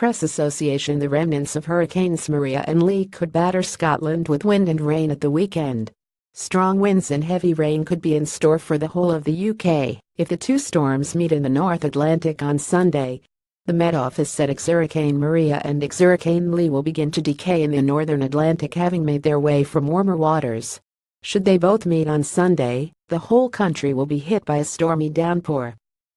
Press Association. The remnants of Hurricanes Maria and Lee could batter Scotland with wind and rain at the weekend. Strong winds and heavy rain could be in store for the whole of the UK if the two storms meet in the North Atlantic on Sunday. The Met Office said ex-Hurricane Maria and ex-Hurricane Lee will begin to decay in the Northern Atlantic, having made their way from warmer waters. Should they both meet on Sunday, the whole country will be hit by a stormy downpour.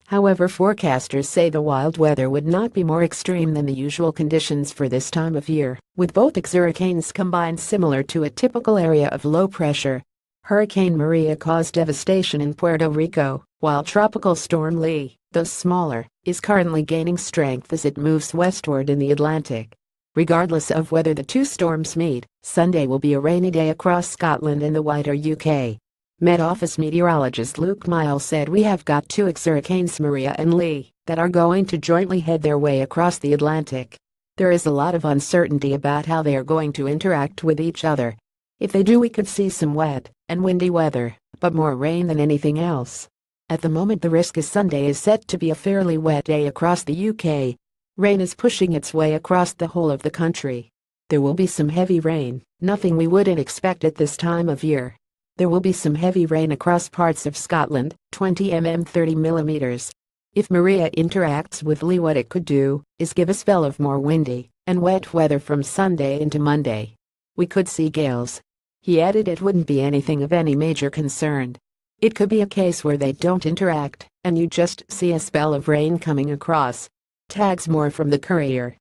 However, forecasters say the wild weather would not be more extreme than the usual conditions for this time of year, with both ex-hurricanes combined similar to a typical area of low pressure. Hurricane Maria caused devastation in Puerto Rico, while Tropical Storm Lee, though smaller, is currently gaining strength as it moves westward in the Atlantic. Regardless of whether the two storms meet, Sunday will be a rainy day across Scotland and the wider UK. Met Office meteorologist Luke Miles said, "We have got two ex-hurricanes Maria and Lee that are going to jointly head their way across the Atlantic. There is a lot of uncertainty about how they are going to interact with each other. If they do, we could see some wet and windy weather, but more rain than anything else. At the moment, the risk is Sunday is set to be a fairly wet day across the UK. Rain is pushing its way across the whole of the country. There will be some heavy rain, nothing we wouldn't expect at this time of year. There will be some heavy rain across parts of Scotland, 20 mm 30 millimeters. If Maria interacts with Lee, what it could do is give a spell of more windy and wet weather from Sunday into Monday. We could see gales." He added it wouldn't be anything of any major concern. It could be a case where they don't interact and you just see a spell of rain coming across. Tags more from the Courier.